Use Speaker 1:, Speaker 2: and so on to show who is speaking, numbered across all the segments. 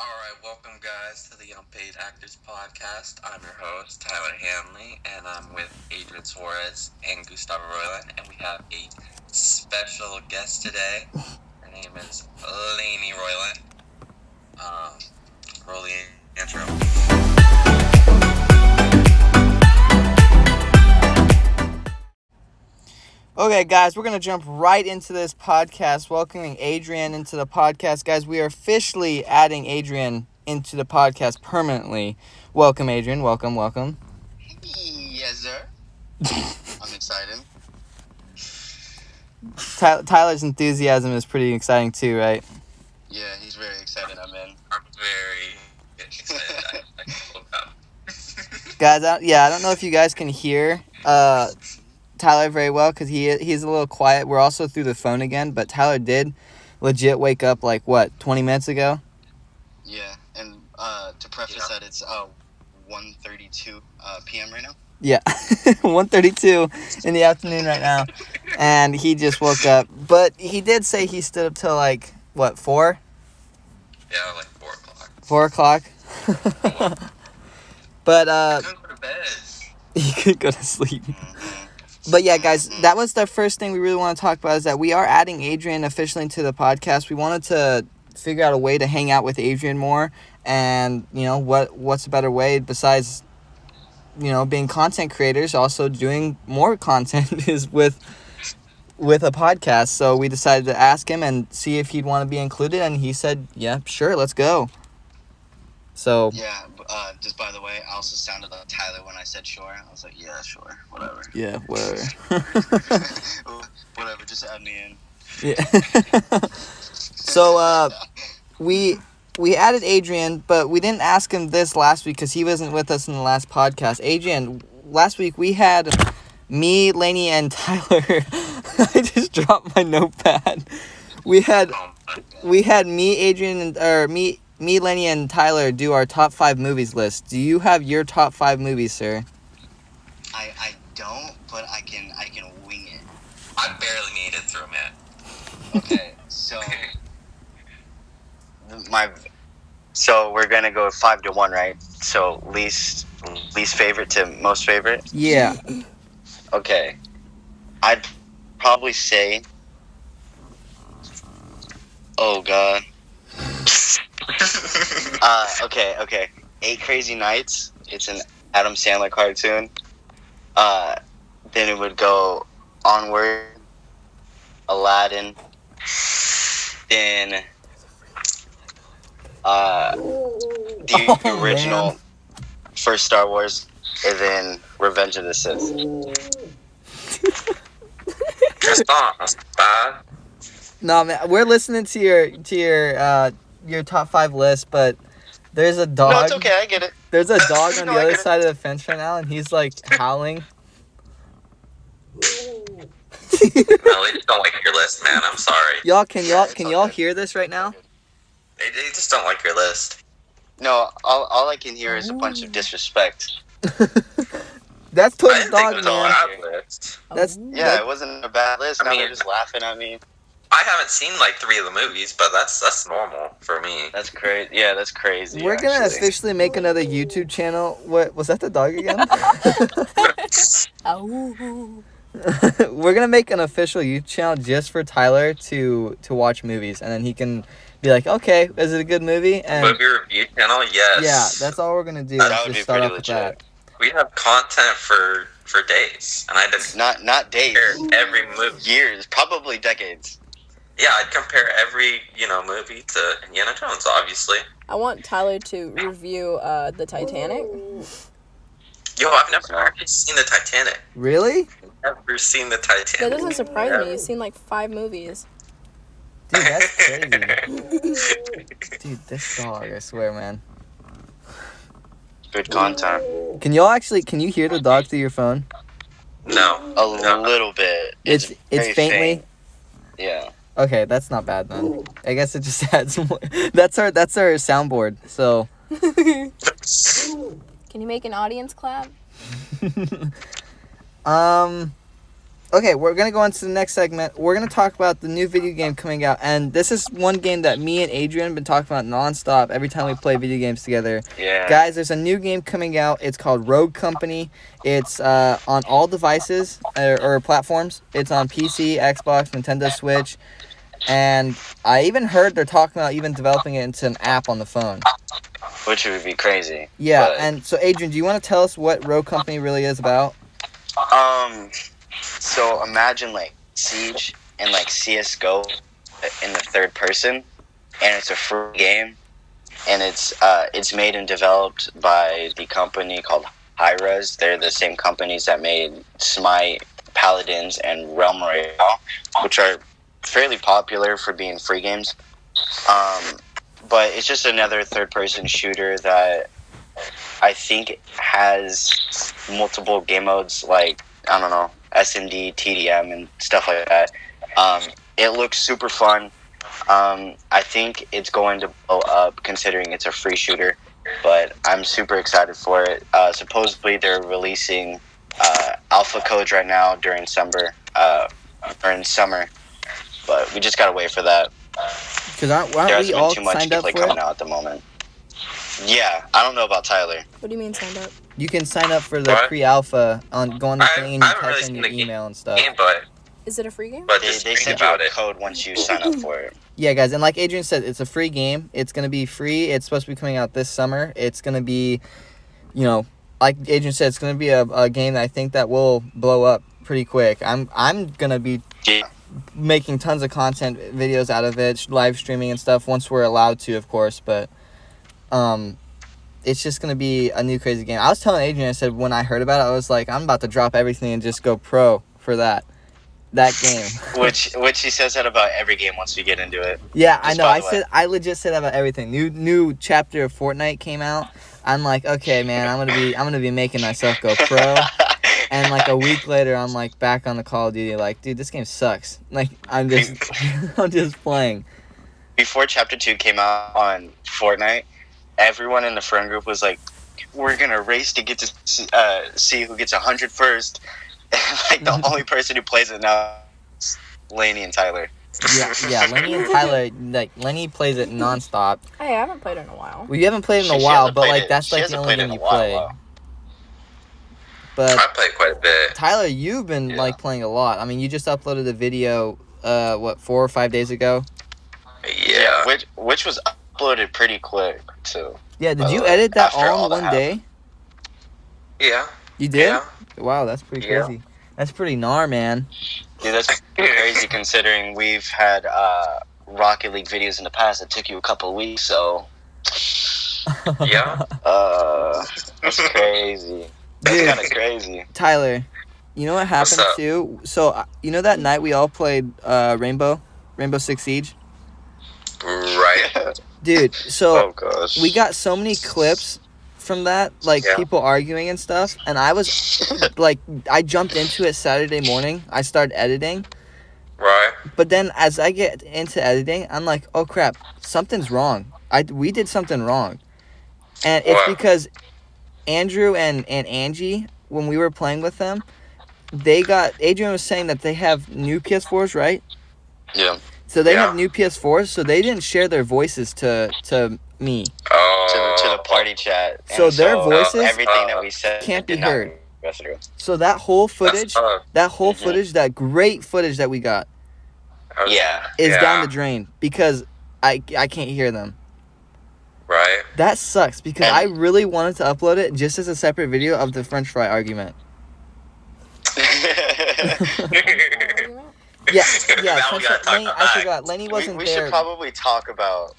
Speaker 1: Alright, welcome guys to the Unpaid Actors Podcast. I'm your host, Tyler Hanley, and I'm with Adrian Suarez and Gustavo Royland, and we have a special guest today. Her name is Lainey Royland. Roll the intro.
Speaker 2: Okay, guys, we're going to jump right into this podcast, welcoming Adrian into the podcast. Guys, we are officially adding Adrian into the podcast permanently. Welcome, Adrian. Welcome.
Speaker 3: Yes, sir. I'm excited.
Speaker 2: Tyler's enthusiasm is pretty exciting too, right?
Speaker 3: Yeah, he's very excited. I'm in.
Speaker 1: I'm very excited. I woke up.
Speaker 2: Guys, I don't know if you guys can hear Tyler very well because he's a little quiet. We're also through the phone again, but Tyler did legit wake up 20 minutes ago?
Speaker 3: Yeah, and to preface that, it's 1:32 p.m. right now.
Speaker 2: Yeah, 1:32 in the afternoon right now, and he just woke up. But he did say he stood up till 4?
Speaker 1: Yeah, 4 o'clock.
Speaker 2: 4 o'clock. But
Speaker 1: I couldn't go to bed.
Speaker 2: he could go to sleep. But yeah, guys, that was the first thing we really want to talk about is that we are adding Adrian officially into the podcast. We wanted to figure out a way to hang out with Adrian more, and what's a better way besides being content creators, also doing more content is with a podcast. So we decided to ask him and see if he'd want to be included, and he said, yeah, sure, let's go. So
Speaker 3: Yeah, just by the way, I also sounded like Tyler when I said sure. I was like, yeah, sure, whatever.
Speaker 2: yeah, whatever.
Speaker 3: Whatever, just add me in.
Speaker 2: Yeah. So we added Adrian, but we didn't ask him this last week because he wasn't with us in the last podcast. Adrian, last week we had me, Lainey, and Tyler. I just dropped my notepad. We had me, Adrian, me, Lainey, and Tyler do our top 5 movies list. Do you have your top 5 movies, sir?
Speaker 3: I don't, but I can wing it.
Speaker 1: I barely made it through, man.
Speaker 3: Okay, so we're gonna go 5 to 1, right? So least favorite to most favorite.
Speaker 2: Yeah.
Speaker 3: Okay, I'd probably say. Oh God. Okay. 8 Crazy Nights. It's an Adam Sandler cartoon. Then it would go Onward, Aladdin, then the original first Star Wars, and then Revenge of the Sith.
Speaker 2: No, man, we're listening to your top 5 list, but there's a dog.
Speaker 3: No, it's okay. I get it.
Speaker 2: There's a dog on
Speaker 3: No,
Speaker 2: the
Speaker 3: I
Speaker 2: other
Speaker 3: get it.
Speaker 2: side of the fence right now, and he's howling.
Speaker 1: No, they just don't like your list, man. I'm sorry.
Speaker 2: Y'all, can y'all hear this right now?
Speaker 1: They just don't like your list.
Speaker 3: No, all I can hear is a bunch of disrespect.
Speaker 2: That's
Speaker 1: I
Speaker 2: Toad's
Speaker 1: didn't think
Speaker 2: dog,
Speaker 1: it was a
Speaker 2: man.
Speaker 1: bad list.
Speaker 3: Yeah, it wasn't a bad list.
Speaker 1: I
Speaker 3: Now
Speaker 1: mean-
Speaker 3: they're just laughing at me.
Speaker 1: I haven't seen 3 of the movies, but that's normal for me.
Speaker 3: That's crazy. Yeah, that's crazy.
Speaker 2: We're gonna
Speaker 3: actually.
Speaker 2: officially make another YouTube channel. What was that? The dog again? We're gonna make an official YouTube channel just for Tyler to watch movies, and then he can be like, okay, is it a good movie? And
Speaker 1: Movie review channel, yes.
Speaker 2: yeah, that's all we're gonna do.
Speaker 3: That
Speaker 2: is
Speaker 3: would
Speaker 2: just
Speaker 3: be
Speaker 2: start
Speaker 3: pretty
Speaker 2: off with
Speaker 3: legit.
Speaker 2: that.
Speaker 1: We have content for days, and I just
Speaker 3: Not days.
Speaker 1: compare every movie.
Speaker 3: Years, probably decades.
Speaker 1: Yeah, I'd compare every movie to Indiana Jones, obviously.
Speaker 4: I want Tyler to review the Titanic.
Speaker 1: Yo, I've never actually seen the Titanic.
Speaker 2: Really?
Speaker 1: Never seen the
Speaker 4: That
Speaker 1: Titanic.
Speaker 4: doesn't surprise me. You've seen 5 movies.
Speaker 2: Dude, that's crazy. Dude, this dog, I swear, man.
Speaker 3: Good content.
Speaker 2: Can you hear the dog through your phone?
Speaker 1: No.
Speaker 3: A little bit.
Speaker 2: It's
Speaker 3: very
Speaker 2: faintly.
Speaker 3: faint. Yeah.
Speaker 2: Okay, that's not bad then. I guess it just adds more. That's our soundboard. So
Speaker 4: Can you make an audience clap?
Speaker 2: Okay, we're going to go on to the next segment. We're going to talk about the new video game coming out. And this is one game that me and Adrian have been talking about nonstop every time we play video games together.
Speaker 3: Yeah.
Speaker 2: Guys, there's a new game coming out. It's called Rogue Company. It's on all devices or platforms. It's on PC, Xbox, Nintendo Switch. And I even heard they're talking about even developing it into an app on the phone.
Speaker 3: Which would be crazy.
Speaker 2: Yeah,
Speaker 3: but,
Speaker 2: and so Adrian, do you want to tell us what Rogue Company really is about?
Speaker 3: So imagine like Siege and like CS:GO in the third person, and it's a free game, and it's made and developed by the company called Hi-Rez. They're the same companies that made Smite, Paladins, and Realm Royale, which are fairly popular for being free games. But it's just another third-person shooter that I think has multiple game modes, like, I don't know, S&D, TDM, and stuff like that. It looks super fun. I think it's going to blow up considering it's a free shooter, but I'm super excited for it. Supposedly they're releasing alpha codes right now during summer, but we just gotta wait for that.
Speaker 2: Because aren't we all signed up for
Speaker 3: coming
Speaker 2: it?
Speaker 3: out at the moment. Yeah, I don't know about Tyler.
Speaker 4: What do you mean signed up?
Speaker 2: You can sign up for the
Speaker 1: What?
Speaker 2: pre-alpha on go on the
Speaker 1: I
Speaker 2: thing and you
Speaker 1: haven't
Speaker 2: type
Speaker 1: really
Speaker 2: in
Speaker 1: seen
Speaker 2: your
Speaker 1: the
Speaker 2: email and stuff.
Speaker 1: game, but
Speaker 4: Is it a free game?
Speaker 1: just
Speaker 3: They
Speaker 1: reading
Speaker 3: send you
Speaker 1: about
Speaker 3: a
Speaker 1: it.
Speaker 3: code once you sign up for it.
Speaker 2: Yeah, guys, and like Adrian said, it's a free game. It's gonna be free. It's supposed to be coming out this summer. It's gonna be, like Adrian said, it's gonna be a game that I think that will blow up pretty quick. I'm gonna be
Speaker 3: Yeah.
Speaker 2: making tons of content videos out of it, live streaming and stuff once we're allowed to, of course. But it's just gonna be a new crazy game. I was telling Adrian, I said when I heard about it, I was like, I'm about to drop everything and just go pro for that game.
Speaker 3: Which he says that about every game once we get into it.
Speaker 2: Yeah, I
Speaker 3: Just
Speaker 2: know.
Speaker 3: by the way.
Speaker 2: I legit said that about everything. New chapter of Fortnite came out. I'm like, okay, man, I'm gonna be making myself go pro. And like a week later, I'm like back on the Call of Duty. Like, dude, this game sucks. Like, I'm just I'm just playing.
Speaker 3: Before Chapter 2 came out on Fortnite, everyone in the friend group was like, we're gonna race to get to see who gets 100 first. And like the only person who plays it now is Lainey and Tyler.
Speaker 2: Yeah, Lenny and Tyler, like Lenny plays it nonstop.
Speaker 4: Hey, I haven't played it in a while.
Speaker 2: Well, you haven't played it in a
Speaker 3: She
Speaker 2: while,
Speaker 3: hasn't
Speaker 2: but
Speaker 3: played
Speaker 2: like
Speaker 3: it.
Speaker 2: that's
Speaker 3: She
Speaker 2: like the
Speaker 3: hasn't
Speaker 2: only
Speaker 3: played it
Speaker 2: game
Speaker 3: in
Speaker 2: you
Speaker 3: a while,
Speaker 2: play.
Speaker 3: though.
Speaker 2: But
Speaker 1: I played quite a bit.
Speaker 2: Tyler, you've been
Speaker 3: Yeah.
Speaker 2: like playing a lot. I mean, you just uploaded a video, 4 or 5 days ago?
Speaker 1: Yeah.
Speaker 3: Which was uploaded pretty quick too.
Speaker 2: Yeah, did you
Speaker 3: Uh,
Speaker 2: edit that
Speaker 3: after
Speaker 2: all
Speaker 3: all
Speaker 2: in
Speaker 3: that
Speaker 2: one day?
Speaker 1: Yeah.
Speaker 2: You did?
Speaker 1: Yeah.
Speaker 2: Wow, that's pretty
Speaker 1: Yeah.
Speaker 2: crazy. That's pretty gnar, man.
Speaker 3: Dude, that's crazy considering we've had Rocket League videos in the past that took you a couple of weeks. So
Speaker 1: Yeah.
Speaker 3: that's crazy. That's
Speaker 2: Dude.
Speaker 3: kind of crazy.
Speaker 2: Tyler, you know what happened
Speaker 1: up?
Speaker 2: too? So, you know that night we all played Rainbow Six Siege?
Speaker 1: Right.
Speaker 2: Dude, so
Speaker 3: Oh gosh.
Speaker 2: we got so many clips from that, like
Speaker 1: Yeah.
Speaker 2: people arguing and stuff, and I was like, I jumped into it Saturday morning. I started editing,
Speaker 1: Right.
Speaker 2: but then as I get into editing, I'm like, oh crap, something's wrong. We did something wrong, and it's
Speaker 1: What?
Speaker 2: because Andrew and Angie, when we were playing with them, Adrian was saying that they have new PS4s, right?
Speaker 3: Yeah.
Speaker 2: So they
Speaker 1: Yeah.
Speaker 2: have new PS4s, so they didn't share their voices to me.
Speaker 1: Oh.
Speaker 3: To the party chat.
Speaker 2: So
Speaker 3: And
Speaker 2: their voices
Speaker 3: everything that we said
Speaker 2: can't be
Speaker 3: did not
Speaker 2: heard.
Speaker 3: go through.
Speaker 2: So that whole footage,
Speaker 3: Mhm.
Speaker 2: footage, that great footage that we got
Speaker 3: Yeah.
Speaker 2: is
Speaker 1: Yeah.
Speaker 2: down the drain because I can't hear them.
Speaker 1: Right.
Speaker 2: That sucks because
Speaker 3: And-
Speaker 2: I really wanted to upload it just as a separate video of the French fry argument. Yeah,
Speaker 1: Now we gotta talk
Speaker 2: Lenny,
Speaker 1: about
Speaker 2: I
Speaker 1: that.
Speaker 2: forgot. Lenny wasn't
Speaker 3: we
Speaker 2: there.
Speaker 3: should probably talk about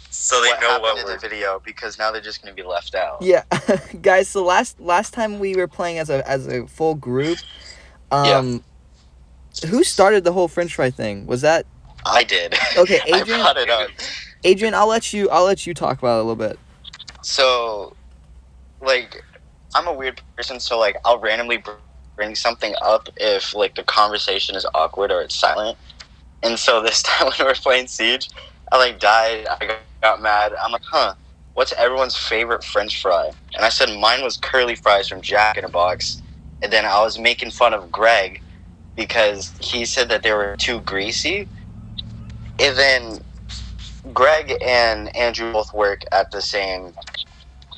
Speaker 1: So they
Speaker 3: what
Speaker 1: know
Speaker 3: happened
Speaker 1: what
Speaker 3: in
Speaker 1: we're.
Speaker 3: the video because now they're just going to be left out.
Speaker 2: Yeah, guys. So last time we were playing as a full group, who started the whole French fry thing? Was that
Speaker 3: I did.
Speaker 2: Okay,
Speaker 3: I
Speaker 2: Adrian?
Speaker 3: brought it up.
Speaker 2: Adrian? I'll let you talk about it a little bit.
Speaker 3: So, like, I'm a weird person, so, like, I'll randomly bring something up if, like, the conversation is awkward or it's silent. And so this time when we were playing Siege, I, like, died. I got mad. I'm like, what's everyone's favorite French fry? And I said mine was curly fries from Jack in a Box. And then I was making fun of Greg because he said that they were too greasy. And then Greg and Andrew both work at the same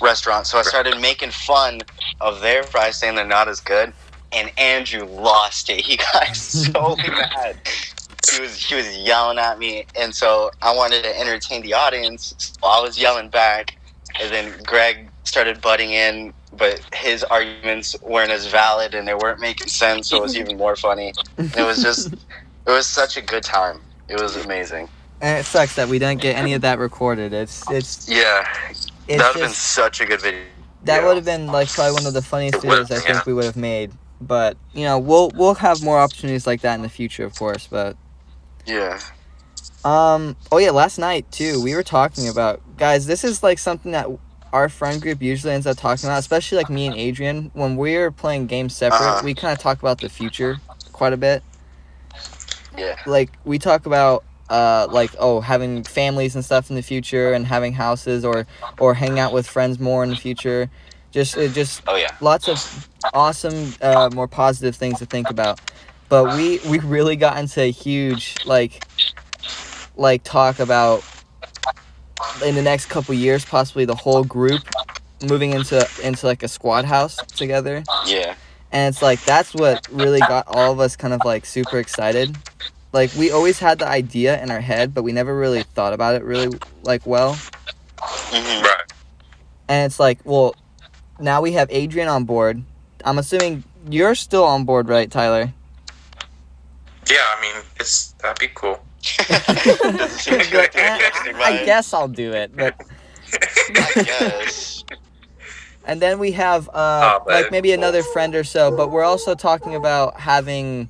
Speaker 3: restaurant, so I started making fun of their fries, saying they're not as good. And Andrew lost it. He got so mad. He was yelling at me, and so I wanted to entertain the audience. So I was yelling back, and then Greg started butting in, but his arguments weren't as valid and they weren't making sense, so it was even more funny. And it was such a good time. It was amazing.
Speaker 2: And it sucks that we didn't get any of that recorded. It's
Speaker 3: Yeah, that would have been such a good video.
Speaker 2: That would have been like probably one of the funniest videos I think we would have made. But we'll have more opportunities like that in the future, of course. But
Speaker 3: yeah.
Speaker 2: Oh yeah, last night too, we were talking about, guys, this is like something that our friend group usually ends up talking about, especially like me and Adrian. When we're playing games separate, we kind of talk about the future quite a bit.
Speaker 3: Yeah.
Speaker 2: Like we talk about having families and stuff in the future, and having houses, or hang out with friends more in the future. Just lots of awesome, more positive things to think about. But we really got into a huge like talk about in the next couple years, possibly the whole group moving into like a squad house together.
Speaker 3: Yeah.
Speaker 2: And it's like that's what really got all of us kind of like super excited. Like we always had the idea in our head, but we never really thought about it really like well.
Speaker 3: Mm-hmm.
Speaker 1: Right.
Speaker 2: And it's like, well, now we have Adrian on board. I'm assuming you're still on board, right, Tyler?
Speaker 1: Yeah, I mean, that'd be cool.
Speaker 2: I guess I'll do it, but
Speaker 3: I guess.
Speaker 2: and then we have like maybe another friend or so, but we're also talking about having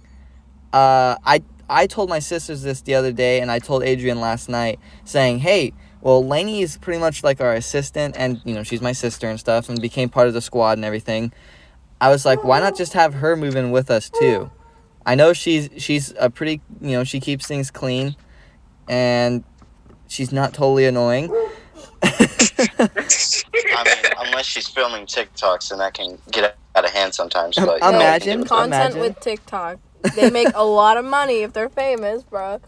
Speaker 2: I told my sisters this the other day, and I told Adrian last night, saying, hey, well, Lainey is pretty much like our assistant, and she's my sister and stuff, and became part of the squad and everything. I was like, why not just have her move in with us too? I know she's a pretty, she keeps things clean, and she's not totally annoying.
Speaker 3: I mean, unless she's filming TikToks, and that can get out of hand sometimes. But
Speaker 2: imagine
Speaker 4: content with TikTok. They make a lot of money if they're famous, bro.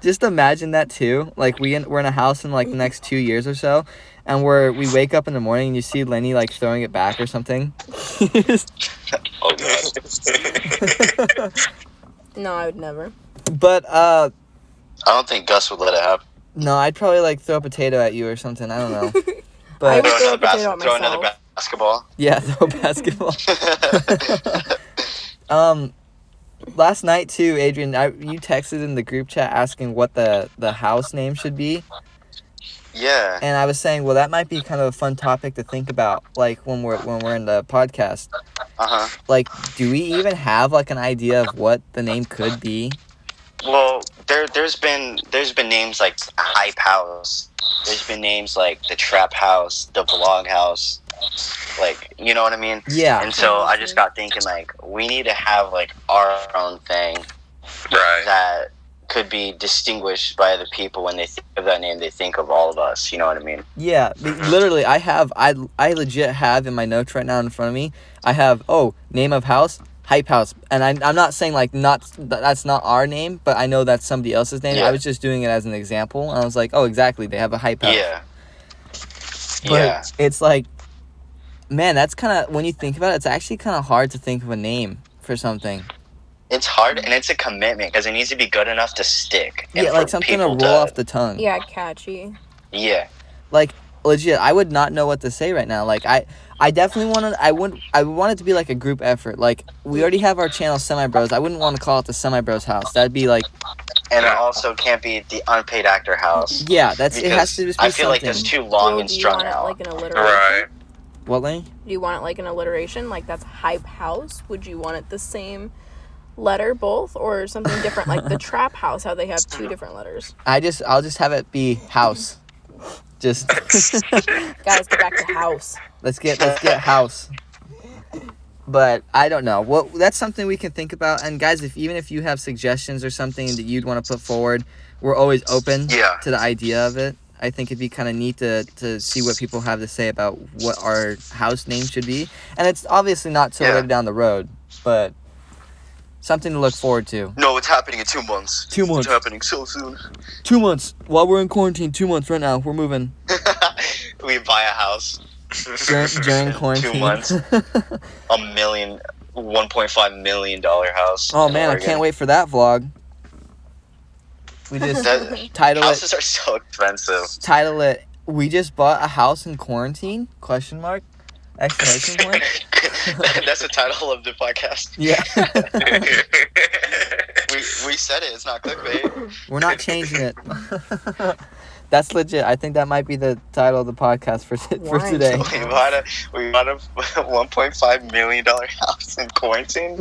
Speaker 2: Just imagine that too. Like we're in a house in like the next 2 years or so, and we wake up in the morning and you see Lenny like throwing it back or something.
Speaker 3: Oh god.
Speaker 4: No, I would never.
Speaker 2: But
Speaker 3: I don't think Gus would let it happen.
Speaker 2: no, I'd probably like throw a potato at you or something. I don't know.
Speaker 4: I
Speaker 2: But
Speaker 4: would throw a potato at
Speaker 3: throw another
Speaker 4: myself.
Speaker 3: basketball.
Speaker 2: yeah, throw a basketball. Last night too, Adrian, you texted in the group chat asking what the house name should be.
Speaker 3: Yeah.
Speaker 2: And I was saying, well, that might be kind of a fun topic to think about, like when we're in the podcast. Like, do we even have like an idea of what the name could be?
Speaker 3: Well, there's been names like Hype House. There's been names like the Trap House, the Vlog House. Like, you know what I mean?
Speaker 2: Yeah.
Speaker 3: And so I just got thinking, like, we need to have like our own thing,
Speaker 1: Right.
Speaker 3: that could be distinguished by the people. When they think of that name, they think of all of us. You know what I mean?
Speaker 2: Yeah, literally, I legit have in my notes right now in front of me. I have name of house, Hype House, and I'm not saying like that's not our name, but I know that's somebody else's name.
Speaker 3: Yeah.
Speaker 2: I was just doing it as an example, and I was like, oh, exactly, they have a Hype House.
Speaker 3: Yeah.
Speaker 2: But it's like, man, that's kind of, when you think about it, it's actually kind of hard to think of a name for something.
Speaker 3: It's hard, and it's a commitment because it needs to be good enough to stick. And
Speaker 2: Yeah, like something to roll off the tongue.
Speaker 4: Yeah, catchy.
Speaker 3: Yeah.
Speaker 2: Like, legit, I would not know what to say right now. Like, I definitely I would want it to be like a group effort. Like, we already have our channel, Semi Bros. I wouldn't want to call it the Semi Bros house. That'd be like...
Speaker 3: And it also can't be the Unpaid Actor House.
Speaker 2: Yeah, it has to just be
Speaker 3: I feel
Speaker 2: something.
Speaker 3: like that's too long and
Speaker 4: Do you
Speaker 3: strung
Speaker 4: want it
Speaker 3: out.
Speaker 4: like an alliteration?
Speaker 1: Right.
Speaker 2: What, Lane?
Speaker 4: Do you want it like an alliteration? Like that's Hype House? Would you want it the same letter both, or something different, like the Trap House, how they have two different letters?
Speaker 2: I'll just have it be house. Just
Speaker 4: Guys, get back to house.
Speaker 2: let's get house. But I don't know. Well, that's something we can think about. And guys, even if you have suggestions or something that you'd want to put forward, we're always open to the idea of it. I think it'd be kind of neat to see what people have to say about what our house name should be. And it's obviously not so later down the road. but something to look forward to.
Speaker 3: No, it's happening in 2 months.
Speaker 2: 2 months.
Speaker 3: It's happening so soon.
Speaker 2: 2 months. While we're in quarantine, 2 months right now. We're moving.
Speaker 3: We buy a house.
Speaker 2: During quarantine.
Speaker 3: 2 months. $1.5 million house.
Speaker 2: Oh man, I can't wait for that vlog. We just title
Speaker 3: houses
Speaker 2: it.
Speaker 3: are so expensive.
Speaker 2: Title it. We just bought a house in quarantine? Question mark? Exclamation point.
Speaker 3: That's the title of the podcast.
Speaker 2: Yeah.
Speaker 3: we said it. It's not clickbait.
Speaker 2: We're not changing it. That's legit. I think that might be the title of the podcast for today.
Speaker 3: We bought a $1.5 million house in quarantine.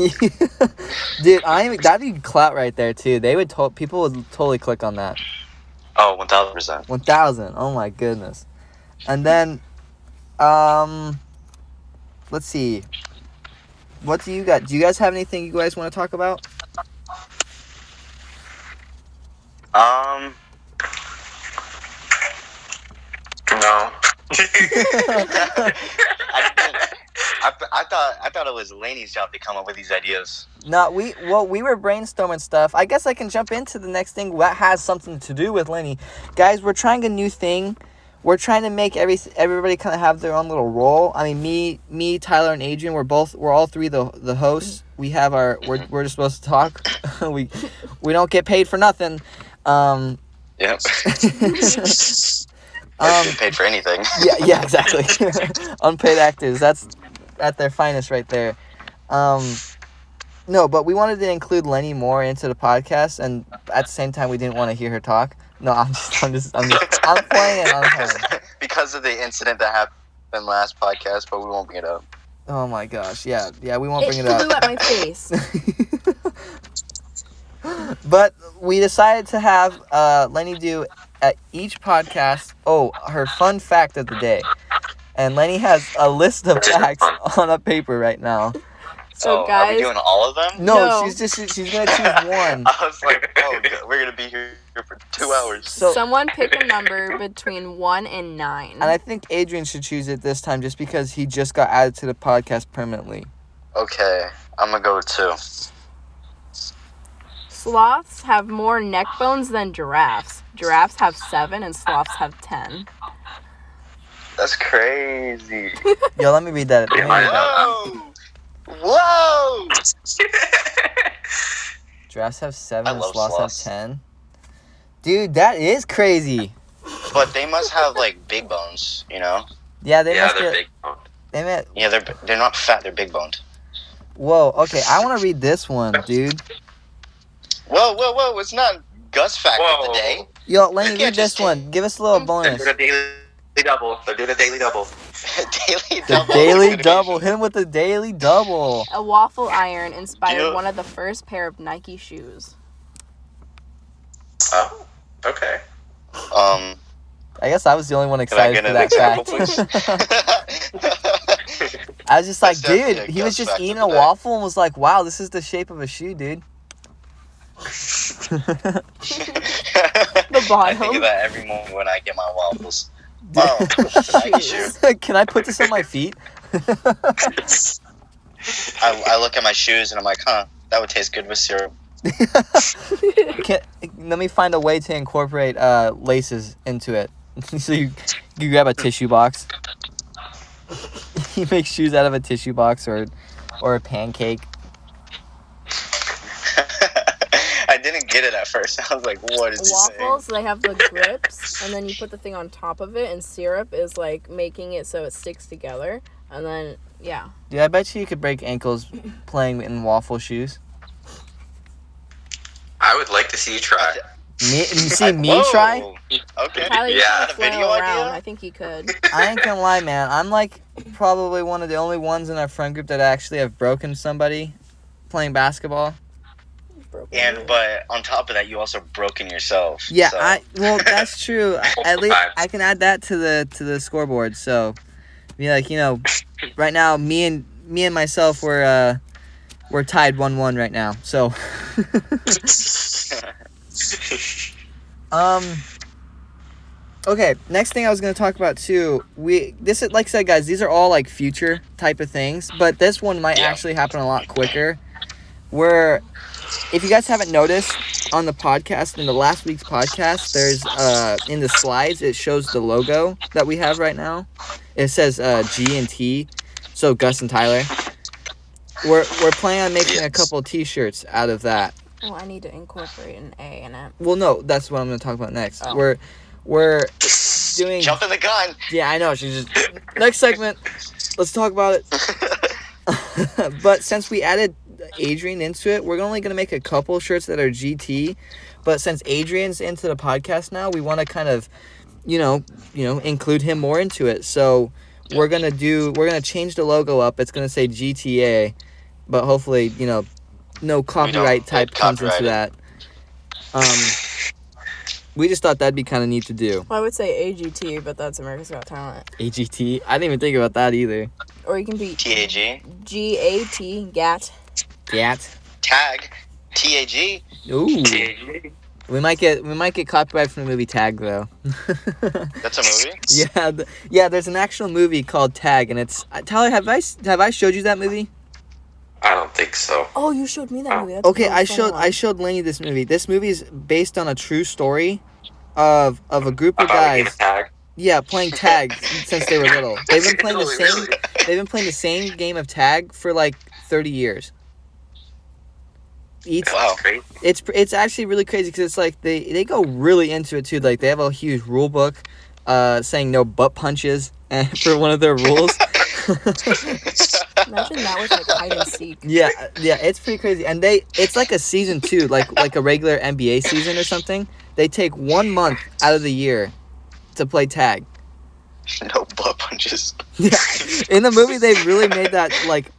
Speaker 2: Dude, that'd be clout right there too. People would totally click on that.
Speaker 3: Oh, 1,000%.
Speaker 2: 1,000. Oh my goodness. And then, let's see. What do you got? Do you guys have anything you guys want to talk about?
Speaker 1: No.
Speaker 3: I thought it was Lainey's job to come up with these ideas.
Speaker 2: No, we were brainstorming stuff. I guess I can jump into the next thing that has something to do with Lainey. Guys, we're trying a new thing. We're trying to make everybody kind of have their own little role. I mean, me, Tyler, and Adrian. We're all three the hosts. We have we're just supposed to talk. we don't get paid for nothing.
Speaker 3: Yep. Get paid for anything.
Speaker 2: Yeah, exactly. Unpaid actors. That's at their finest right there. No, but we wanted to include Lenny more into the podcast, and at the same time, we didn't want to hear her talk. No, I'm playing.
Speaker 3: Because of the incident that happened last podcast, but we won't bring it up.
Speaker 2: Oh my gosh, yeah, we won't bring it up.
Speaker 4: It flew at my face.
Speaker 2: But we decided to have Lenny do at each podcast, her fun fact of the day. And Lenny has a list of facts on a paper right now.
Speaker 4: So guys,
Speaker 3: are we doing all of them?
Speaker 2: No. she's gonna choose one.
Speaker 3: I was like, we're gonna be here for 2 hours.
Speaker 2: So
Speaker 4: someone pick a number between 1 and 9.
Speaker 2: And I think Adrian should choose it this time just because he just got added to the podcast permanently.
Speaker 3: Okay, I'm gonna go with 2.
Speaker 4: Sloths have more neck bones than giraffes. Giraffes have 7 and sloths have 10.
Speaker 3: That's crazy.
Speaker 2: Yo, let me read that.
Speaker 3: Whoa!
Speaker 2: Giraffes have 7 and
Speaker 3: love
Speaker 2: sloths have
Speaker 3: sloths.
Speaker 2: 10. Dude, that is crazy.
Speaker 3: But they must have like big bones, you know?
Speaker 2: Yeah, they're
Speaker 1: big.
Speaker 3: Yeah, they're not fat. They're big boned.
Speaker 2: Whoa, okay, I want to read this one, dude.
Speaker 3: Whoa! It's not Gus fact of the day.
Speaker 2: Yo, Lenny, read this one. Give us a little bonus.
Speaker 1: They're doing a daily double. They're doing a daily double.
Speaker 2: The daily double. Hit him with the daily double.
Speaker 4: A waffle iron inspired one of the first pair of Nike shoes.
Speaker 1: Oh, okay.
Speaker 2: I guess I was the only one excited for that fact. I was just like, dude, he was just eating a waffle and was like, wow, this is the shape of a shoe, dude.
Speaker 4: The
Speaker 3: I
Speaker 4: bottom.
Speaker 3: think of that every morning when I get my waffles. Wow, Nike shoe.
Speaker 2: Can I put this on my feet?
Speaker 3: I look at my shoes and I'm like, that would taste good with syrup.
Speaker 2: Let me find a way to incorporate laces into it. So you grab a tissue box. You make shoes out of a tissue box or a pancake.
Speaker 3: I didn't get it at first. I was like, what is he saying?
Speaker 4: Waffles, they have the grips, and then you put the thing on top of it, and syrup is like making it so it sticks together. And then, yeah.
Speaker 2: Dude, I bet you could break ankles playing in waffle shoes.
Speaker 1: I would like to see you try.
Speaker 2: Me try?
Speaker 3: Okay.
Speaker 4: Tyler, you
Speaker 1: Yeah,
Speaker 4: should
Speaker 3: the video
Speaker 4: flail around.
Speaker 3: idea?
Speaker 4: I think he could.
Speaker 2: I ain't gonna lie, man. I'm like probably one of the only ones in our friend group that actually have broken somebody playing basketball.
Speaker 3: But on top of that, you also broken yourself.
Speaker 2: Yeah,
Speaker 3: so.
Speaker 2: well, that's true. At least I can add that to the scoreboard. So, be like, right now, me and myself we're tied 1-1 right now. So, Okay, next thing I was going to talk about too, this is, like I said, guys, these are all like future type of things, but this one might actually happen a lot quicker. Where, if you guys haven't noticed, on the podcast, in the last week's podcast, there's, in the slides, it shows the logo that we have right now. It says G and T, so Gus and Tyler. We're planning on making a couple t-shirts out of that.
Speaker 4: Oh, I need to incorporate an A in it.
Speaker 2: Well, no, that's what I'm going to talk about next.
Speaker 4: Oh.
Speaker 2: We're doing...
Speaker 3: Jumping the gun.
Speaker 2: Yeah, I know. She's just... Next segment. Let's talk about it. But since we added Adrian into it, we're only going to make a couple shirts that are GT. But since Adrian's into the podcast now, we want to kind of, include him more into it. So we're going to change the logo up. It's going to say GTA. But hopefully, no copyright type comes into that. We just thought that'd be kind of neat to do.
Speaker 4: Well, I would say AGT, but that's America's Got Talent.
Speaker 2: AGT? I didn't even think about that either.
Speaker 4: Or you can be
Speaker 3: TAG.
Speaker 4: GAT. GAT.
Speaker 2: GAT.
Speaker 3: Tag. TAG.
Speaker 2: Ooh. We might get copyright from the movie Tag though.
Speaker 3: That's a movie?
Speaker 2: Yeah. There's an actual movie called Tag, and it's Tyler. Have I showed you that movie?
Speaker 1: I don't think so.
Speaker 4: Oh, you showed me that movie. That's
Speaker 2: Okay,
Speaker 4: really fun.
Speaker 2: I showed Lenny this movie. This movie is based on a true story of a group of guys.
Speaker 1: Tag.
Speaker 2: Yeah, playing tag since they were little. They've been playing the same game of tag for like 30 years.
Speaker 3: Wow.
Speaker 2: It's actually really crazy because it's like they go really into it too. Like they have a huge rule book saying no butt punches for one of their rules.
Speaker 4: Imagine that was like hide and seek.
Speaker 2: Yeah, it's pretty crazy. And it's like a season 2, like a regular NBA season or something. They take 1 month out of the year to play tag.
Speaker 3: No butt punches.
Speaker 2: Yeah, in the movie they really made that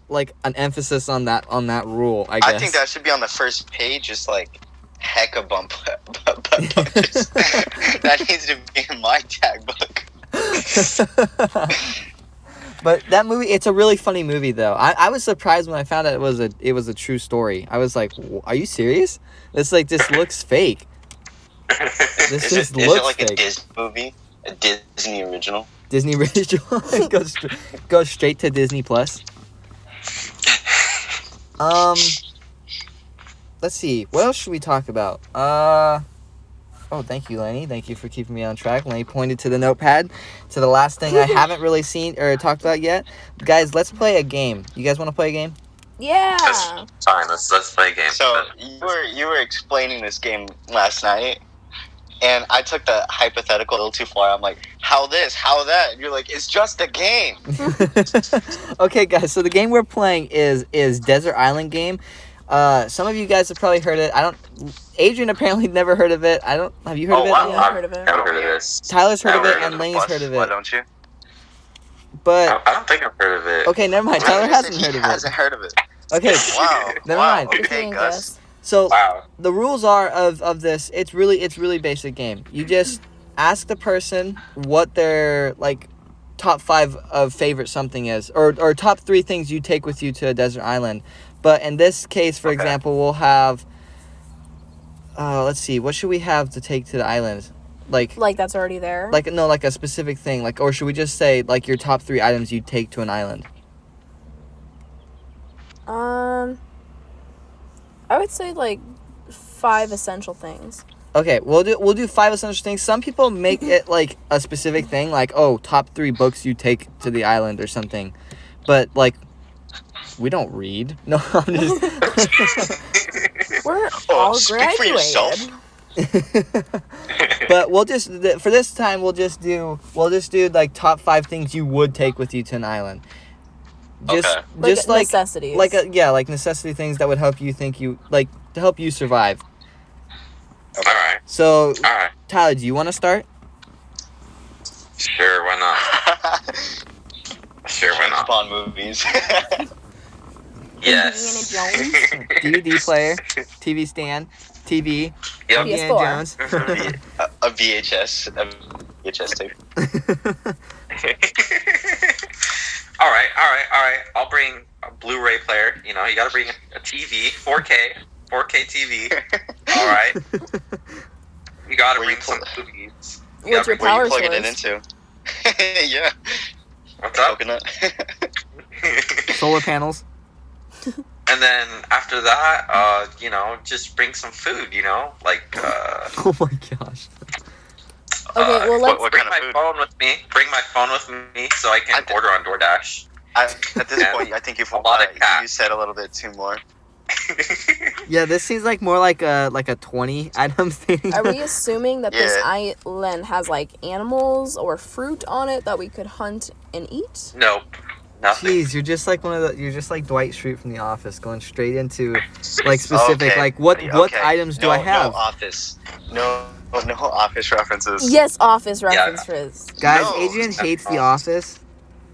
Speaker 2: like an emphasis on that rule. I guess.
Speaker 3: I think that should be on the first page. Just like hecka butt punches. That needs to be in my tag book.
Speaker 2: But that movie, it's a really funny movie though. I was surprised when I found out it was a true story. I was like, are you serious? This looks fake. This
Speaker 3: Is
Speaker 2: looks
Speaker 3: it like
Speaker 2: fake.
Speaker 3: a Disney movie? A Disney original?
Speaker 2: Disney original. goes straight to Disney Plus. Let's see. What else should we talk about? Oh, thank you, Lenny. Thank you for keeping me on track. Lenny pointed to the notepad, to the last thing I haven't really seen or talked about yet. Guys, let's play a game. You guys want to play a game?
Speaker 4: Yeah.
Speaker 1: Fine, let's play a game.
Speaker 3: So you were explaining this game last night, and I took the hypothetical a little too far. I'm like, how this, how that? And you're like, it's just a game.
Speaker 2: Okay, guys. So the game we're playing is Desert Island game. Some of you guys have probably heard it. Adrian apparently never heard of it. Have you heard of it?
Speaker 3: Wow.
Speaker 4: Yeah, I've heard of it.
Speaker 1: Never heard of this.
Speaker 2: Tyler's heard of it,
Speaker 1: Never
Speaker 2: and Lane's heard of
Speaker 3: Why
Speaker 2: it.
Speaker 3: don't you?
Speaker 2: But
Speaker 1: I don't think I've heard of it.
Speaker 2: okay, never mind. Tyler hasn't heard of it.
Speaker 3: Hasn't heard of it.
Speaker 2: Okay,
Speaker 3: Wow.
Speaker 2: Never
Speaker 3: wow.
Speaker 2: mind.
Speaker 4: Just
Speaker 3: Okay,
Speaker 4: doing
Speaker 3: Gus.
Speaker 4: this.
Speaker 2: so
Speaker 1: Wow.
Speaker 2: the rules are of this. It's really basic game. You just ask the person what their like top 5 of favorite something is, or top 3 things you take with you to a desert island. But in this case, for example, we'll have. Let's see. What should we have to take to the island? Like
Speaker 4: that's already there.
Speaker 2: like a specific thing. Like, or should we just say like your top 3 items you take to an island?
Speaker 4: I would say like 5 essential things.
Speaker 2: Okay, we'll do 5 essential things. Some people make it like a specific thing, like top 3 books you take to the island or something. But like, we don't read. No, I'm just.
Speaker 4: We're all
Speaker 3: speak for yourself.
Speaker 4: graduated.
Speaker 2: But we'll just for this time we'll just do like top 5 things you would take with you to an island. Just
Speaker 3: Okay.
Speaker 2: just like
Speaker 4: necessities.
Speaker 2: like necessity things that would help you to help you survive.
Speaker 1: Alright.
Speaker 2: So
Speaker 1: Alright.
Speaker 2: Tyler, do you want to start?
Speaker 1: Sure, why not? Sure, why
Speaker 3: James
Speaker 1: not?
Speaker 3: Bond movies.
Speaker 1: Yes.
Speaker 4: Indiana Jones.
Speaker 2: DVD player, TV stand, TV,
Speaker 1: Yep.
Speaker 2: Indiana
Speaker 4: PS4.
Speaker 2: Jones.
Speaker 3: a VHS tape.
Speaker 1: All right. I'll bring a Blu-ray player. You gotta bring a TV, 4K TV. All right. You gotta
Speaker 3: Where you
Speaker 1: bring some
Speaker 3: pull-
Speaker 1: movies.
Speaker 4: What's your
Speaker 3: Where
Speaker 4: power
Speaker 3: you plugging it
Speaker 4: source?
Speaker 3: into? Yeah.
Speaker 1: What's up?
Speaker 3: Coconut.
Speaker 2: Solar panels.
Speaker 1: And then after that, just bring some food, like,
Speaker 2: Oh my gosh.
Speaker 4: Okay, well, let's...
Speaker 3: what
Speaker 1: bring
Speaker 3: kind of
Speaker 1: my
Speaker 3: food?
Speaker 1: phone with me. Bring my phone with me so I can order on DoorDash.
Speaker 3: At this
Speaker 1: And
Speaker 3: point, I think
Speaker 1: a lot of cats.
Speaker 3: you said a little bit too more.
Speaker 2: Yeah, this seems like more like a 20 item thing.
Speaker 4: Are we assuming that this
Speaker 3: Yeah.
Speaker 4: island has, like, animals or fruit on it that we could hunt and eat?
Speaker 1: Nope. Nothing.
Speaker 2: Jeez, you're just like you're just like Dwight Schrute from The Office, going straight into like specific,
Speaker 3: Okay,
Speaker 2: like what
Speaker 3: okay.
Speaker 2: items do I have?
Speaker 3: No Office. No Office references.
Speaker 4: Yes, Office reference for this.
Speaker 2: Guys,
Speaker 3: No.
Speaker 2: Adrian hates The Office.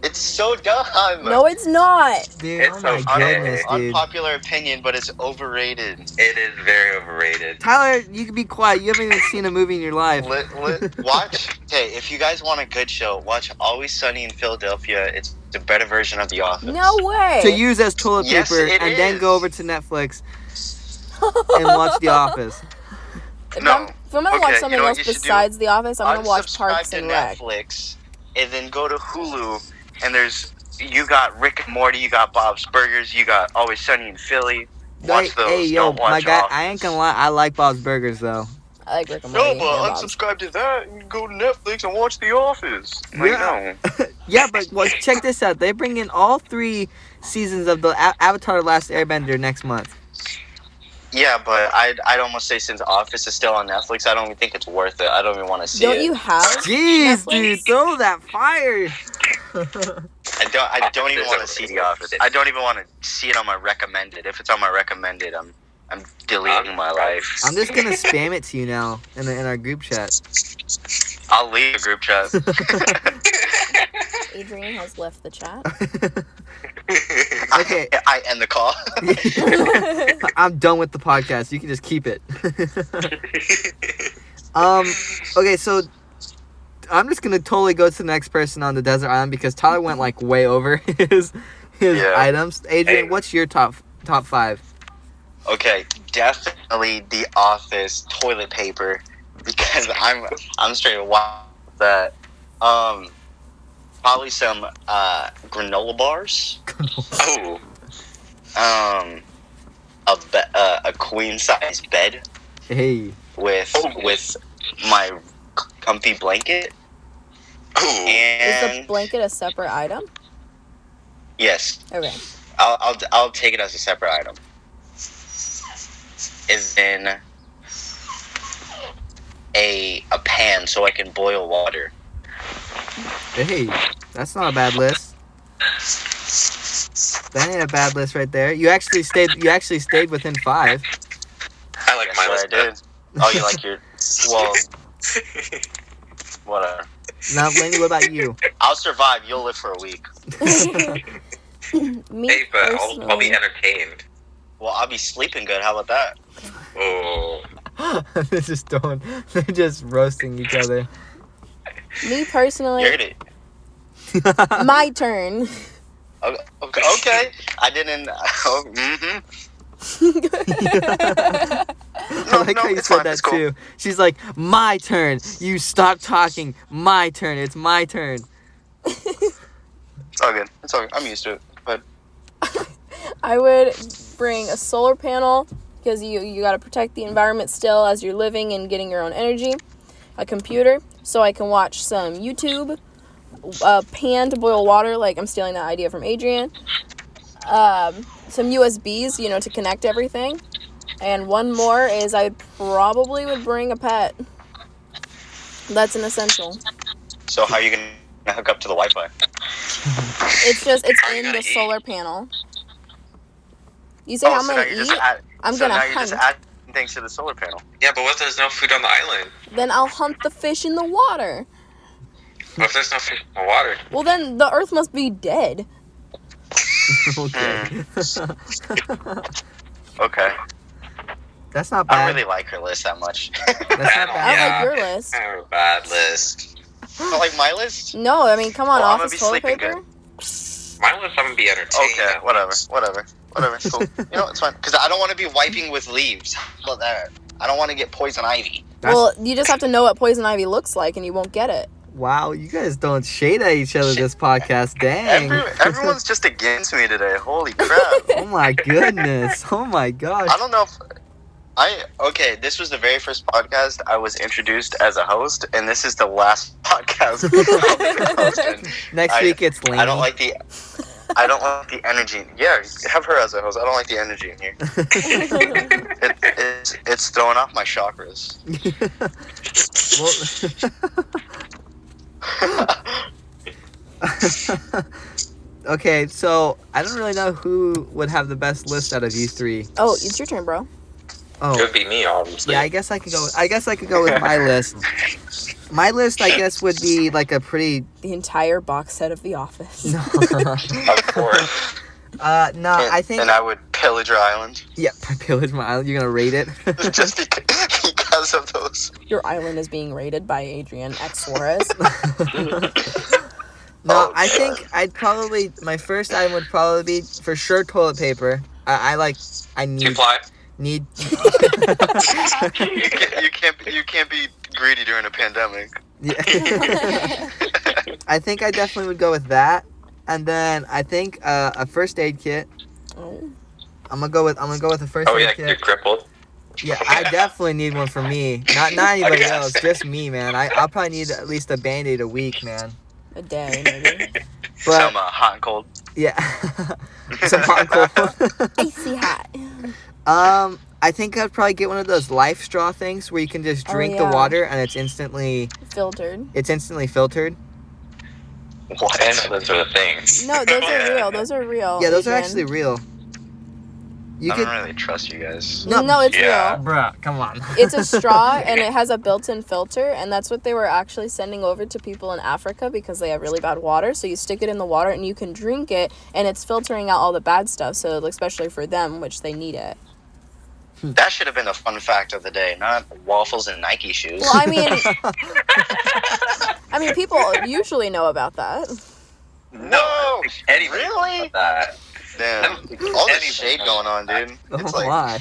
Speaker 3: It's so dumb.
Speaker 4: No, it's not.
Speaker 2: Dude,
Speaker 1: It's
Speaker 2: oh my
Speaker 1: okay.
Speaker 2: goodness, dude.
Speaker 3: Unpopular opinion, but it's overrated.
Speaker 1: It is very overrated.
Speaker 2: Tyler, you can be quiet. You haven't even seen a movie in your life.
Speaker 3: Watch. Okay, if you guys want a good show, watch Always Sunny in Philadelphia. It's the better version of The Office.
Speaker 4: No way.
Speaker 2: To use as toilet
Speaker 3: Yes,
Speaker 2: paper
Speaker 3: it
Speaker 2: and then
Speaker 3: is.
Speaker 2: go over to Netflix and watch The Office.
Speaker 4: If
Speaker 3: No.
Speaker 4: I'm gonna watch
Speaker 3: Okay,
Speaker 4: something
Speaker 3: you know what
Speaker 4: else
Speaker 3: you should do?
Speaker 4: besides The Office, I'm gonna watch
Speaker 3: Unsubscribe
Speaker 4: Parks
Speaker 3: to
Speaker 4: and Rec.
Speaker 3: Netflix, and then go to Hulu, and you got Rick and Morty, you got Bob's Burgers, you got Always Sunny in Philly. Watch those.
Speaker 2: Hey, yo,
Speaker 3: Don't watch
Speaker 2: my guy,
Speaker 3: Office.
Speaker 2: I ain't gonna lie. I like Bob's Burgers, though.
Speaker 4: I like Rick and
Speaker 3: No,
Speaker 4: Morty.
Speaker 3: but
Speaker 4: and Bob's.
Speaker 3: unsubscribe to that and go to Netflix and watch The Office.
Speaker 2: Yeah. Yeah, but check this out. They bring in all 3 seasons of the Avatar: The Last Airbender next month.
Speaker 3: Yeah, but I'd almost say since Office is still on Netflix, I don't even think it's worth it. I don't even want to see
Speaker 4: Don't
Speaker 3: it.
Speaker 4: you have?
Speaker 2: Jeez,
Speaker 4: Netflix?
Speaker 2: dude, throw that fire.
Speaker 3: I don't even want to see The Office. I don't even want to see it on my recommended. If it's on my recommended, I'm deleting my life.
Speaker 2: I'm just gonna spam it to you now in our group chat.
Speaker 3: I'll leave the group chat.
Speaker 4: Adrian has left the chat.
Speaker 2: Okay.
Speaker 3: I end the call.
Speaker 2: I'm done with the podcast. You can just keep it. Okay, so I'm just gonna totally go to the next person on the desert island because Tyler went like way over his
Speaker 3: Yeah.
Speaker 2: items. Adrian,
Speaker 3: Hey.
Speaker 2: what's your top 5?
Speaker 3: Okay, definitely The Office toilet paper because I'm straight wild with that. Probably some granola bars.
Speaker 1: Oh.
Speaker 3: A queen size bed
Speaker 2: Hey.
Speaker 3: with my comfy blanket.
Speaker 1: Oh.
Speaker 4: Is the
Speaker 3: And
Speaker 4: blanket a separate item?
Speaker 3: yes,
Speaker 4: Okay.
Speaker 3: I'll take it as a separate item. Is in a pan so I can boil water.
Speaker 2: Hey, that's not a bad list. That ain't a bad list right there. You actually stayed within 5.
Speaker 1: I like
Speaker 3: Yes,
Speaker 1: my
Speaker 3: sir,
Speaker 1: list.
Speaker 3: I did. Oh, you like your well, whatever.
Speaker 2: Now, Lenny, what about you?
Speaker 3: I'll survive. You'll live for a week.
Speaker 4: Me
Speaker 1: Hey, but I'll be
Speaker 4: personally,
Speaker 1: entertained.
Speaker 3: Well, I'll be sleeping good. How about that?
Speaker 1: Oh.
Speaker 2: They're just roasting each other.
Speaker 4: me personally,
Speaker 3: You heard it.
Speaker 4: my turn.
Speaker 3: Okay. I didn't. Oh, mm-hmm.
Speaker 2: I like how you
Speaker 3: it's
Speaker 2: said
Speaker 3: fine,
Speaker 2: that
Speaker 3: it's cool.
Speaker 2: too. She's like, my turn. You stop talking. My turn. It's my turn.
Speaker 3: It's all good. It's all good. I'm used to it. But
Speaker 4: I would bring a solar panel because you got to protect the environment still as you're living and getting your own energy. A computer so I can watch some YouTube. A pan to boil water, like I'm stealing that idea from Adrian. Some USBs, to connect everything. And one more is I probably would bring a pet. That's an essential.
Speaker 3: so how are you gonna hook up to the Wi-Fi?
Speaker 4: It's
Speaker 1: Are you
Speaker 4: in
Speaker 1: gonna
Speaker 4: the
Speaker 1: eat?
Speaker 4: solar panel. You say how I'm
Speaker 3: so
Speaker 4: gonna
Speaker 3: now
Speaker 4: eat? I'm
Speaker 3: so
Speaker 4: gonna
Speaker 3: now you're just
Speaker 4: hunt.
Speaker 3: adding things to the solar panel.
Speaker 1: Yeah, but what if there's no food on the island?
Speaker 4: Then I'll hunt the fish in the water.
Speaker 1: What if there's no fish in the water?
Speaker 4: Well, then the Earth must be dead.
Speaker 2: Okay.
Speaker 3: Okay.
Speaker 2: That's not
Speaker 3: I
Speaker 2: bad.
Speaker 3: don't really like her list that much.
Speaker 2: That's not
Speaker 1: I
Speaker 2: bad.
Speaker 1: don't-
Speaker 4: I
Speaker 1: Yeah.
Speaker 4: like your list.
Speaker 1: I have a bad list.
Speaker 3: Don't like my list?
Speaker 4: No, I mean, come on,
Speaker 3: Well, I'm gonna
Speaker 4: office
Speaker 3: be
Speaker 4: toilet
Speaker 3: sleeping
Speaker 4: paper.
Speaker 1: My list, I'm gonna be entertained.
Speaker 3: Okay, whatever. Cool. You know, it's fine. Because I don't want to be wiping with leaves. How about that? I don't want to get poison ivy.
Speaker 4: Well, you just have to know what poison ivy looks like, and you won't get it.
Speaker 2: Wow, you guys don't shade at each other this podcast. Dang.
Speaker 3: Everyone's just against me today. Holy crap.
Speaker 2: Oh my goodness. Oh my gosh.
Speaker 3: I don't know if okay, this was the very first podcast I was introduced as a host, and this is the last podcast I'll be hosting.
Speaker 2: Next week it's Lane.
Speaker 3: I don't like the energy. Yeah, have her as a host. I don't like the energy in here. It's throwing off my chakras.
Speaker 2: Okay, so I don't really know who would have the best list out of you three.
Speaker 4: Oh, it's your turn, bro.
Speaker 2: Oh,
Speaker 1: It would be me, obviously.
Speaker 2: yeah, I guess I could go with my list. My list, I guess, would be like a pretty.
Speaker 4: The entire box set of The Office.
Speaker 2: No,
Speaker 1: Of course.
Speaker 2: I think.
Speaker 3: And I would pillage your island.
Speaker 2: Yeah, pillage my island. You're gonna rate it.
Speaker 3: Just because of those.
Speaker 4: Your island is being raided by Adrian X Suarez.
Speaker 2: No,
Speaker 3: Oh,
Speaker 2: I
Speaker 3: sure.
Speaker 2: think my first item would probably be for sure toilet paper. I
Speaker 1: Two-ply.
Speaker 2: need.
Speaker 3: You can't be greedy during a pandemic.
Speaker 2: Yeah. I think I definitely would go with that, and then I think a first aid kit.
Speaker 4: Oh.
Speaker 2: I'm gonna go with a first
Speaker 1: Oh,
Speaker 2: aid
Speaker 1: yeah,
Speaker 2: kit.
Speaker 1: you're crippled.
Speaker 2: Yeah, I definitely need one for me. Not anybody
Speaker 1: guess.
Speaker 2: else, just me, man. I'll probably need at least a Band-Aid a week, man.
Speaker 4: A day, maybe.
Speaker 2: But
Speaker 3: Some hot and cold.
Speaker 2: yeah, some hot and cold.
Speaker 4: Icy hot.
Speaker 2: I think I'd probably get one of those life straw things where you can just
Speaker 4: Oh,
Speaker 2: drink
Speaker 4: yeah.
Speaker 2: the water and it's instantly
Speaker 4: Filtered.
Speaker 2: filtered.
Speaker 3: What?
Speaker 1: I know those are the things.
Speaker 4: No, those are real. Those are real.
Speaker 2: Yeah, those are
Speaker 4: Adrian.
Speaker 2: actually real. You
Speaker 3: I
Speaker 2: could,
Speaker 3: don't really trust you guys.
Speaker 4: No, it's
Speaker 1: Yeah.
Speaker 4: real.
Speaker 2: bruh, come on.
Speaker 4: It's a straw, and it has a built-in filter, and that's what they were actually sending over to people in Africa because they have really bad water. So you stick it in the water, and you can drink it, and it's filtering out all the bad stuff. So especially for them, which they need it.
Speaker 3: That should have been a fun fact of the day, not waffles and Nike shoes.
Speaker 4: Well, I mean, people usually know about that.
Speaker 1: No, I don't think anybody
Speaker 3: really?
Speaker 1: knows about that.
Speaker 3: Damn, all this shade going on, dude.
Speaker 2: Oh
Speaker 3: It's like
Speaker 2: my.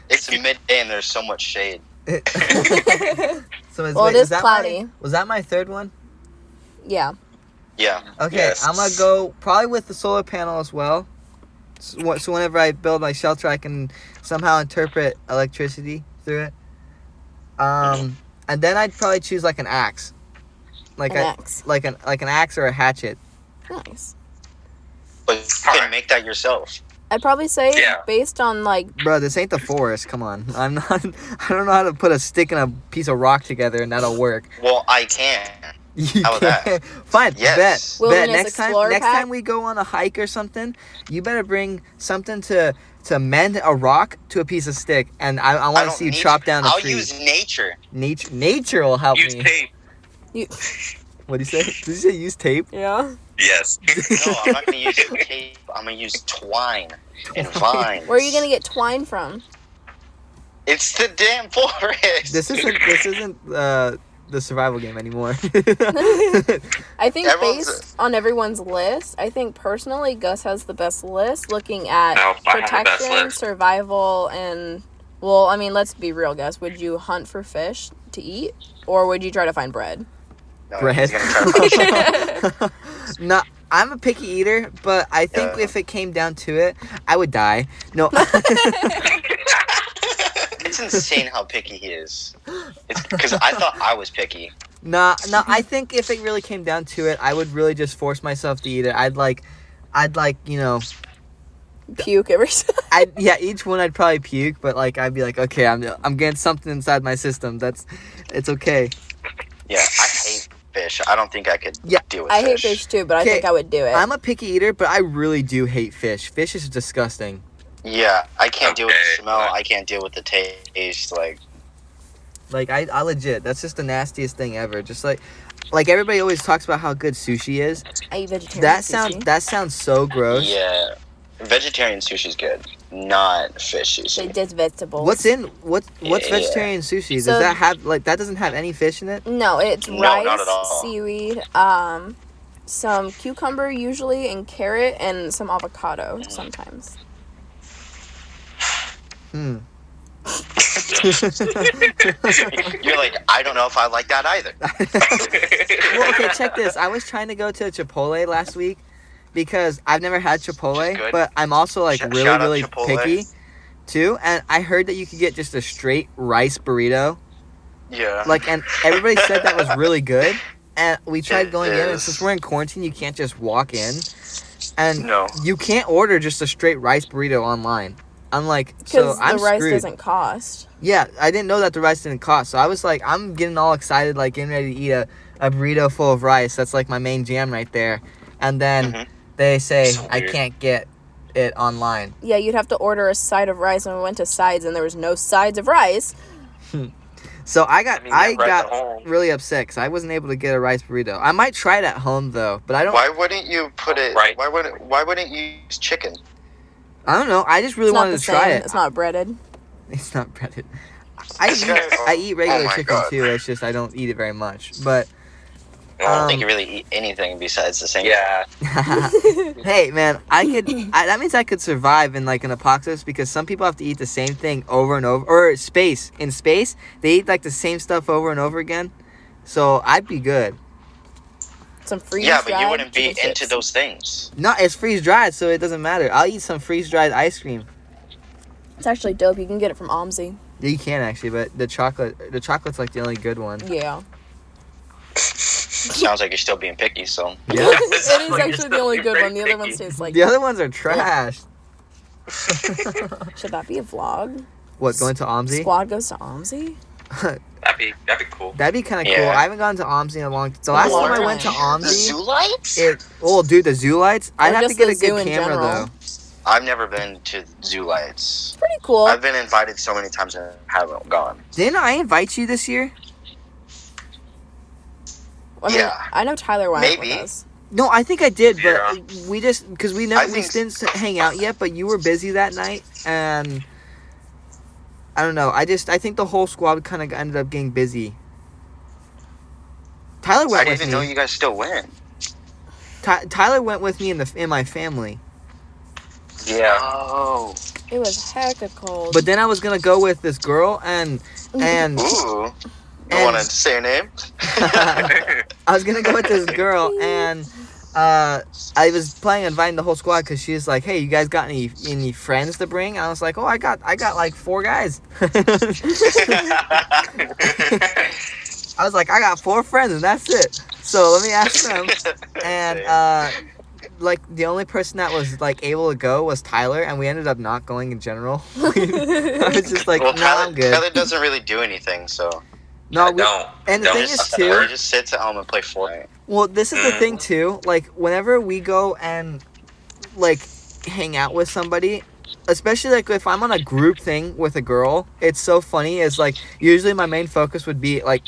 Speaker 3: it's midday and there's so much shade.
Speaker 2: So
Speaker 4: Well, it is
Speaker 2: that
Speaker 4: cloudy.
Speaker 2: was that my third one?
Speaker 4: Yeah.
Speaker 3: Yeah.
Speaker 2: Okay,
Speaker 1: Yes.
Speaker 2: I'm gonna go probably with the solar panel as well. So whenever I build my shelter, I can somehow interpret electricity through it. And then I'd probably choose like an axe, like
Speaker 4: An axe.
Speaker 2: like an axe or a hatchet.
Speaker 4: Nice.
Speaker 3: But you can make that yourself.
Speaker 4: I'd probably say
Speaker 1: Yeah.
Speaker 4: based on like
Speaker 2: Bro, this ain't the forest. Come on, I don't know how to put a stick and a piece of rock together and that'll work.
Speaker 3: Well, I can.
Speaker 2: You
Speaker 3: How about
Speaker 2: can't. Fine.
Speaker 3: Yes.
Speaker 2: Bet.
Speaker 4: Wilderness
Speaker 2: Next time,
Speaker 4: Explorer pack?
Speaker 2: we go on a hike or something, you better bring something to mend a rock to a piece of stick, and I want to
Speaker 3: don't
Speaker 2: see you
Speaker 3: need
Speaker 2: chop
Speaker 3: to.
Speaker 2: down a
Speaker 3: I'll
Speaker 2: tree.
Speaker 3: use nature.
Speaker 2: Nature will help
Speaker 1: Use
Speaker 2: me.
Speaker 1: tape.
Speaker 4: you.
Speaker 2: What do you say? Did you say use tape?
Speaker 4: Yeah.
Speaker 1: Yes.
Speaker 3: No, I'm not gonna use tape. I'm gonna use twine and vines.
Speaker 4: Where are you gonna get twine from?
Speaker 3: It's the damn forest.
Speaker 2: This isn't the survival game anymore.
Speaker 4: I think
Speaker 3: Everyone's-
Speaker 4: based on everyone's list, I think personally Gus has the best list looking at
Speaker 1: No, I have the best
Speaker 4: protection,
Speaker 1: list.
Speaker 4: survival, and well, I mean, let's be real, Gus. Would you hunt for fish to eat, or would you try to find bread?
Speaker 3: No,
Speaker 2: Bread.
Speaker 3: he's gonna try to-
Speaker 2: No, I'm a picky eater, but I think
Speaker 3: Yeah.
Speaker 2: if it came down to it, I would die. No.
Speaker 3: It's insane how picky he is. It's because I thought I was picky.
Speaker 2: No, I think if it really came down to it, I would really just force myself to eat it. I'd like, you know,
Speaker 4: Puke every time.
Speaker 2: each one I'd probably puke, but like I'd be like, okay, I'm getting something inside my system. It's okay.
Speaker 3: Yeah, I hate fish. I don't think I could
Speaker 2: Yeah.
Speaker 3: deal with
Speaker 4: I hate
Speaker 3: fish.
Speaker 4: fish too, but I
Speaker 2: Okay,
Speaker 4: think I would do it.
Speaker 2: I'm a picky eater, but I really do hate fish. Fish is disgusting.
Speaker 3: Yeah, I can't deal with the
Speaker 1: Okay,
Speaker 3: smell.
Speaker 1: but-
Speaker 3: I can't deal with the taste.
Speaker 2: Like I legit, that's just the nastiest thing ever. Just like everybody always talks about how good sushi is.
Speaker 4: I eat vegetarian sushi.
Speaker 2: That sounds so gross.
Speaker 3: Yeah, vegetarian sushi's good, not fish
Speaker 4: They
Speaker 3: sushi.
Speaker 4: did vegetables.
Speaker 2: What's
Speaker 3: Yeah.
Speaker 2: vegetarian sushi? Does
Speaker 4: So-
Speaker 2: that have that doesn't have any fish in it?
Speaker 4: No, it's
Speaker 3: No,
Speaker 4: rice,
Speaker 3: not at all.
Speaker 4: seaweed, some cucumber usually, and carrot, and some avocado sometimes.
Speaker 3: You're like, I don't know if I like that either.
Speaker 2: Well, okay, check this. I was trying to go to Chipotle last week because I've never had Chipotle,
Speaker 3: Good.
Speaker 2: but I'm also like
Speaker 3: Shout
Speaker 2: really,
Speaker 3: out
Speaker 2: really
Speaker 3: Chipotle.
Speaker 2: picky too. And I heard that you could get just a straight rice burrito.
Speaker 3: Yeah.
Speaker 2: Like, and everybody said that was really good. And we tried
Speaker 3: It
Speaker 2: going in, and
Speaker 3: is.
Speaker 2: since we're in quarantine, you can't just walk in. And
Speaker 3: No.
Speaker 2: you can't order just a straight rice burrito online. I'm like, so
Speaker 4: Because
Speaker 2: I'm
Speaker 4: the rice
Speaker 2: screwed.
Speaker 4: doesn't cost.
Speaker 2: Yeah, I didn't know that the rice didn't cost. So I was like, I'm getting all excited, like getting ready to eat a burrito full of rice. That's like my main jam right there. And then
Speaker 3: Mhm.
Speaker 2: they say
Speaker 3: So
Speaker 2: I
Speaker 3: weird.
Speaker 2: can't get it online.
Speaker 4: Yeah, you'd have to order a side of rice, and we went to sides, and there was no sides of rice.
Speaker 2: So I got
Speaker 1: rice at home.
Speaker 2: really upset because I wasn't able to get a rice burrito. I might try it at home though, but I don't.
Speaker 3: Why wouldn't you put it?
Speaker 1: Right.
Speaker 3: Why wouldn't you use chicken?
Speaker 2: I don't know. I just really
Speaker 4: It's not
Speaker 2: wanted
Speaker 4: the
Speaker 2: to try
Speaker 4: same.
Speaker 2: it.
Speaker 4: It's not breaded.
Speaker 2: It's not breaded.
Speaker 3: Oh
Speaker 2: I eat regular
Speaker 3: my
Speaker 2: chicken
Speaker 3: God.
Speaker 2: too. It's just I don't eat it very much. But
Speaker 3: I don't think
Speaker 2: Um,
Speaker 3: you really eat anything besides the same.
Speaker 1: Yeah.
Speaker 2: hey man, that means I could survive in like an apocalypse because some people have to eat the same thing over and over. Or in space, they eat like the same stuff over and over again. So I'd be good.
Speaker 4: Some freeze
Speaker 3: Yeah, but you
Speaker 4: dried
Speaker 3: wouldn't be
Speaker 4: chicken
Speaker 3: into
Speaker 4: chips.
Speaker 3: those things.
Speaker 2: No, it's freeze dried, so it doesn't matter. I'll eat some freeze dried ice cream.
Speaker 4: It's actually dope. You can get it from Omzi.
Speaker 2: Yeah, you can actually, but the chocolate's like the only good one.
Speaker 4: Yeah.
Speaker 3: Sounds like you're still being picky. So
Speaker 2: Yeah.
Speaker 4: It is actually the only good one. The other ones taste like...
Speaker 2: The other ones are trash.
Speaker 4: Should that be a vlog?
Speaker 2: What, going to OMSI?
Speaker 4: Squad goes to Omzi?
Speaker 1: That'd be cool.
Speaker 2: That'd be kind of
Speaker 3: Yeah.
Speaker 2: cool. I haven't gone to OMSI in a long time. The last time I went to
Speaker 3: the
Speaker 2: OMSI,
Speaker 3: zoo lights?
Speaker 2: dude, the zoo lights. I'd have to
Speaker 4: just
Speaker 2: get
Speaker 4: the
Speaker 2: a
Speaker 4: zoo
Speaker 2: good
Speaker 4: in
Speaker 2: camera
Speaker 4: general.
Speaker 2: though.
Speaker 3: I've never been to zoo lights.
Speaker 4: It's pretty cool.
Speaker 3: I've been invited so many times and haven't gone.
Speaker 2: Didn't I invite you this year?
Speaker 4: I mean,
Speaker 3: Yeah.
Speaker 4: I know Tyler went
Speaker 3: Maybe.
Speaker 4: with us.
Speaker 2: No, I think I did, but
Speaker 1: Yeah.
Speaker 2: we just because we
Speaker 3: I
Speaker 2: we
Speaker 3: think-
Speaker 2: didn't hang out yet. But you were busy that night, and I don't know. I think the whole squad kind of ended up getting busy. Tyler
Speaker 3: I
Speaker 2: went
Speaker 3: didn't
Speaker 2: with
Speaker 3: even
Speaker 2: me.
Speaker 3: know you guys still went.
Speaker 2: Tyler went with me in my family.
Speaker 1: Yeah.
Speaker 3: Oh.
Speaker 4: It was hecka cold.
Speaker 2: But then I was gonna go with this girl, and
Speaker 3: Ooh.
Speaker 2: And-
Speaker 3: You want to say her name?
Speaker 2: I was gonna go with this girl, and I was planning on inviting the whole squad because she was like, "Hey, you guys got any friends to bring?" And I was like, "Oh, I got like 4 guys." I was like, "I got 4 friends, and that's it." So let me ask them. And like the only person that was like able to go was Tyler, and we ended up not going in general. I was just like,
Speaker 3: well,
Speaker 2: "No,
Speaker 3: Tyler,
Speaker 2: I'm good."
Speaker 3: Tyler doesn't really do anything, so
Speaker 2: No,
Speaker 1: don't.
Speaker 2: and the
Speaker 1: Don't.
Speaker 2: thing is
Speaker 3: he
Speaker 2: too.
Speaker 3: just sits at home and play Fortnite.
Speaker 2: Well, this is the thing too. Like whenever we go and like hang out with somebody, especially like if I'm on a group thing with a girl, it's so funny. Is like usually my main focus would be like,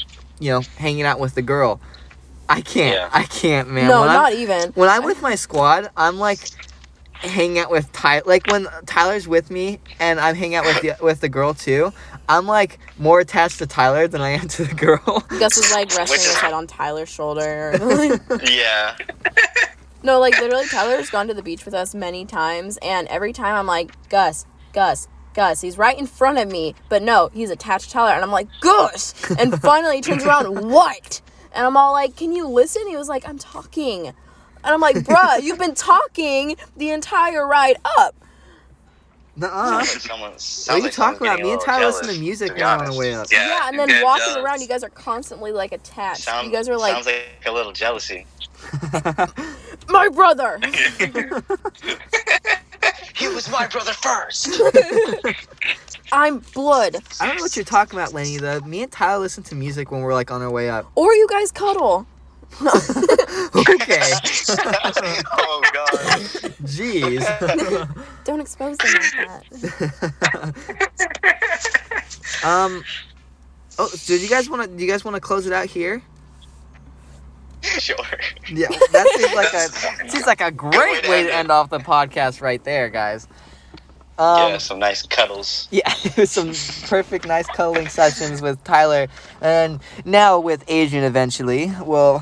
Speaker 2: hanging out with the girl. I can't, man.
Speaker 4: no,
Speaker 2: When
Speaker 4: not even.
Speaker 2: when I'm with my squad, I'm like hanging out with Tyler. Like when Tyler's with me and I'm hanging out with the girl too, I'm like more attached to Tyler than I am to the girl.
Speaker 4: Gus was like resting
Speaker 3: Which is-
Speaker 4: his head on Tyler's shoulder.
Speaker 3: Yeah.
Speaker 4: No, like literally Tyler's gone to the beach with us many times, and every time I'm like, Gus, he's right in front of me, but no, he's attached to Tyler, and I'm like, Gus! And finally he turns around, what? And I'm all like, can you listen? He was like, I'm talking. And I'm like, bruh, you've been talking the entire ride up.
Speaker 2: Nuh-uh.
Speaker 3: Sounds
Speaker 2: What are you
Speaker 3: like
Speaker 2: talking
Speaker 3: someone's
Speaker 2: about?
Speaker 3: getting
Speaker 2: Me
Speaker 3: a
Speaker 2: and
Speaker 3: little
Speaker 2: Tyler
Speaker 3: jealous,
Speaker 2: listen to music
Speaker 3: to be
Speaker 2: when we're on
Speaker 3: honest.
Speaker 2: the way up.
Speaker 4: Yeah, and
Speaker 1: you're
Speaker 4: then
Speaker 1: good,
Speaker 4: walking
Speaker 1: jealous.
Speaker 4: around, you guys are constantly like attached.
Speaker 3: Sounds
Speaker 4: you guys are like,
Speaker 3: like a little jealousy.
Speaker 4: my brother!
Speaker 3: He was my brother first.
Speaker 4: I'm blood.
Speaker 2: I don't know what you're talking about, Lenny. Though me and Tyler listen to music when we're like on our way up.
Speaker 4: Or you guys cuddle.
Speaker 2: Okay.
Speaker 3: Oh God.
Speaker 2: Jeez.
Speaker 4: Don't expose them like that.
Speaker 2: Oh, so do you guys want to close it out here?
Speaker 3: Sure.
Speaker 2: Yeah, that seems like a great way to end off the podcast right there, guys.
Speaker 3: Yeah, some nice cuddles.
Speaker 2: Yeah, it was some perfect, nice cuddling sessions with Tyler, and now with Adrian. Eventually, we'll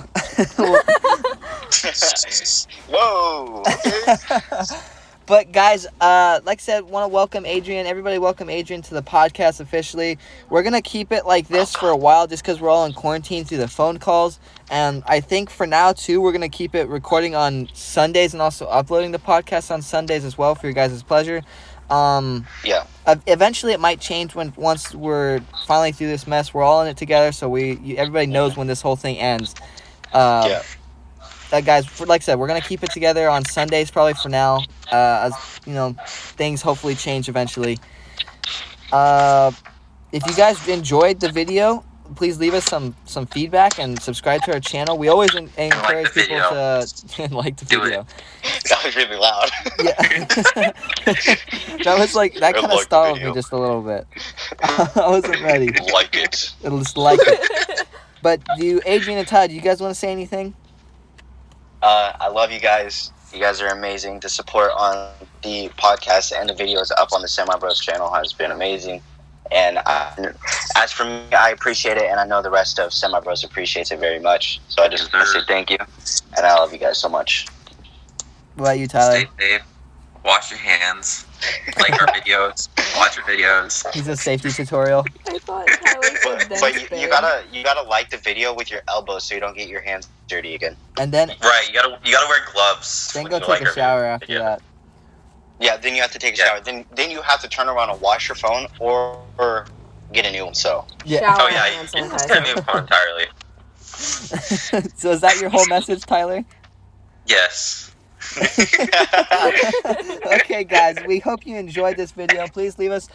Speaker 3: Whoa. Okay.
Speaker 2: But guys, like I said, want to welcome Adrian. Everybody welcome Adrian to the podcast officially. We're going to keep it like this for a while just because we're all in quarantine through the phone calls. And I think for now, too, we're going to keep it recording on Sundays and also uploading the podcast on Sundays as well for your guys' pleasure.
Speaker 3: Yeah.
Speaker 2: Eventually, it might change once we're finally through this mess. We're all in it together, so everybody knows when this whole thing ends.
Speaker 3: Yeah.
Speaker 2: Guys, like I said, we're gonna keep it together on Sundays probably for now. As you know, things hopefully change eventually. If you guys enjoyed the video, please leave us some feedback and subscribe to our channel. We always encourage people to like the video.
Speaker 3: That was really loud.
Speaker 2: Yeah. that kind of startled me just a little bit. I wasn't ready.
Speaker 3: Like it.
Speaker 2: Just like it. But Adrian and Todd, do you guys want to say anything?
Speaker 3: I love you guys. You guys are amazing. The support on the podcast and the videos up on the Semi Bros channel has been amazing. And as for me, I appreciate it, and I know the rest of Semi Bros appreciates it very much. So I just want to say thank you, and I love you guys so much.
Speaker 2: What about you, Tyler?
Speaker 1: Stay safe. Wash your hands. Like our videos. Watch our videos.
Speaker 2: He's a safety tutorial.
Speaker 4: I thought Tyler said
Speaker 3: But you gotta like the video with your elbows so you don't get your hands dirty again.
Speaker 2: And then
Speaker 1: Right, you gotta wear gloves.
Speaker 2: then
Speaker 1: when
Speaker 2: go
Speaker 1: you
Speaker 2: take
Speaker 1: like
Speaker 2: a
Speaker 1: our
Speaker 2: shower
Speaker 1: video.
Speaker 2: after that.
Speaker 3: Yeah, then you have to take a shower. Then you have to turn around and wash your phone or get a new one. So
Speaker 2: Yeah.
Speaker 4: Shower
Speaker 1: Oh yeah,
Speaker 4: and
Speaker 1: you
Speaker 4: sanitizer.
Speaker 1: can move on entirely.
Speaker 2: So is that your whole message, Tyler?
Speaker 1: Yes.
Speaker 2: Okay, guys, we hope you enjoyed this video. Please leave us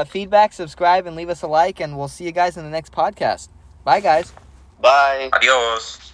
Speaker 2: feedback, subscribe, and leave us a like, and we'll see you guys in the next podcast. Bye, guys.
Speaker 3: bye.
Speaker 1: Adios.